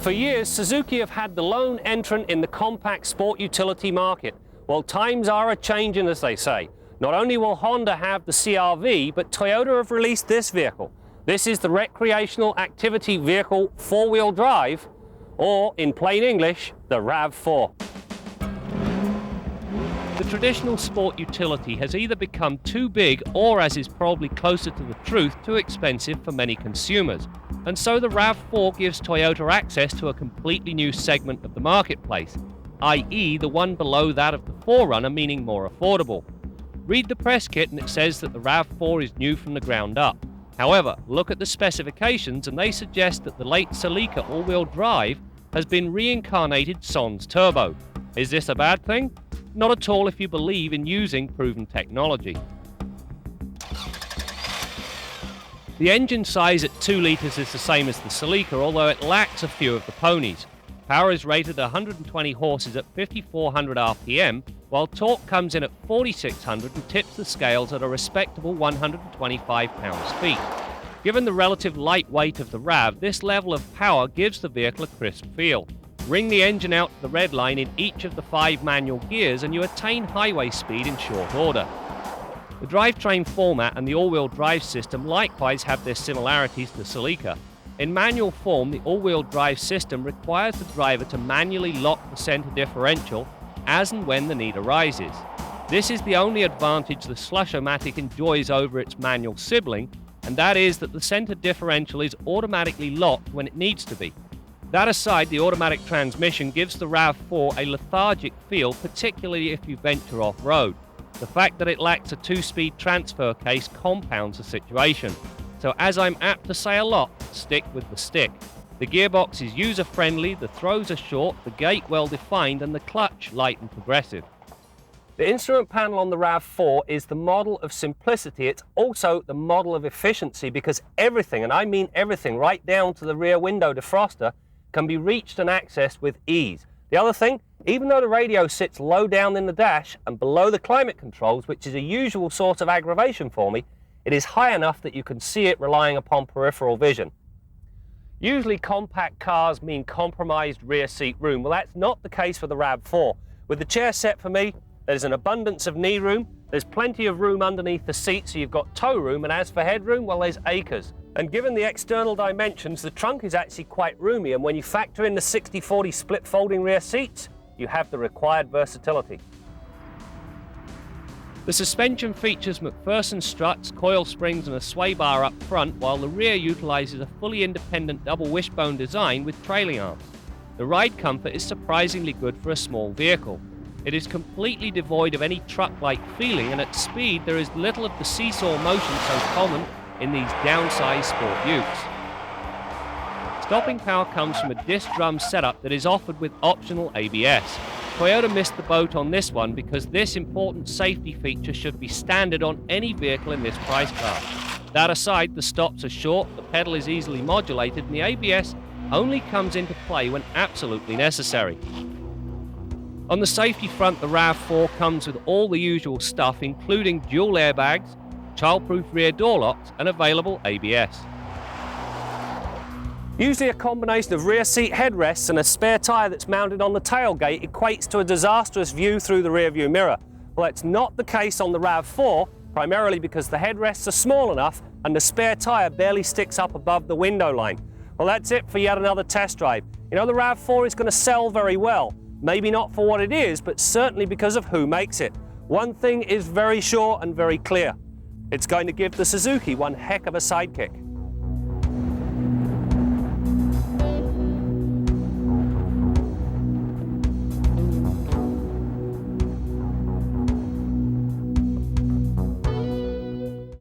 For years, Suzuki have had the lone entrant in the compact sport utility market. Well, times are a-changing, as they say. Not only will Honda have the CR-V, but Toyota have released this vehicle. This is the recreational activity vehicle four-wheel drive, or in plain English, the Rav4. The traditional sport utility has either become too big or, as is probably closer to the truth, too expensive for many consumers. And so the Rav4 gives Toyota access to a completely new segment of the marketplace, i.e. the one below that of the 4Runner, meaning more affordable. Read the press kit and it says that the Rav4 is new from the ground up. However, look at the specifications and they suggest that the late Celica all-wheel drive has been reincarnated sans turbo. Is this a bad thing? Not at all if you believe in using proven technology. The engine size at 2 litres is the same as the Celica, although it lacks a few of the ponies. Power is rated at 120 horses at 5,400 RPM, while torque comes in at 4,600 and tips the scales at a respectable 125 pounds-feet. Given the relative light weight of the Rav, this level of power gives the vehicle a crisp feel. Ring the engine out to the red line in each of the 5 manual gears and you attain highway speed in short order. The drivetrain format and the all-wheel drive system likewise have their similarities to Celica. In manual form, the all-wheel drive system requires the driver to manually lock the center differential as and when the need arises. This is the only advantage the Slush-O-Matic enjoys over its manual sibling, and that is that the center differential is automatically locked when it needs to be. That aside, the automatic transmission gives the Rav4 a lethargic feel, particularly if you venture off-road. The fact that it lacks a 2-speed transfer case compounds the situation. So as I'm apt to say a lot, stick with the stick. The gearbox is user-friendly, the throws are short, the gate well-defined, and the clutch light and progressive. The instrument panel on the Rav4 is the model of simplicity. It's also the model of efficiency because everything, and I mean everything, right down to the rear window defroster, can be reached and accessed with ease. The other thing, even though the radio sits low down in the dash and below the climate controls, which is a usual source of aggravation for me, it is high enough that you can see it relying upon peripheral vision. Usually compact cars mean compromised rear seat room. Well, that's not the case for the Rav4. With the chair set for me, there's an abundance of knee room, there's plenty of room underneath the seat, so you've got toe room, and as for headroom, well, there's acres. And given the external dimensions, the trunk is actually quite roomy, and when you factor in the 60-40 split folding rear seats, you have the required versatility. The suspension features McPherson struts, coil springs and a sway bar up front, while the rear utilizes a fully independent double wishbone design with trailing arms. The ride comfort is surprisingly good for a small vehicle. It is completely devoid of any truck-like feeling, and at speed there is little of the seesaw motion so common in these downsized sport utes. Stopping power comes from a disc drum setup that is offered with optional ABS. Toyota missed the boat on this one because this important safety feature should be standard on any vehicle in this price class. That aside, the stops are short, the pedal is easily modulated, and the ABS only comes into play when absolutely necessary. On the safety front, the Rav4 comes with all the usual stuff, including dual airbags, childproof rear door locks, and available ABS. Usually a combination of rear seat headrests and a spare tyre that's mounted on the tailgate equates to a disastrous view through the rear view mirror. Well, that's not the case on the Rav4, primarily because the headrests are small enough and the spare tyre barely sticks up above the window line. Well, that's it for yet another test drive. You know, the Rav4 is going to sell very well. Maybe not for what it is, but certainly because of who makes it. One thing is very sure and very clear. It's going to give the Suzuki one heck of a sidekick.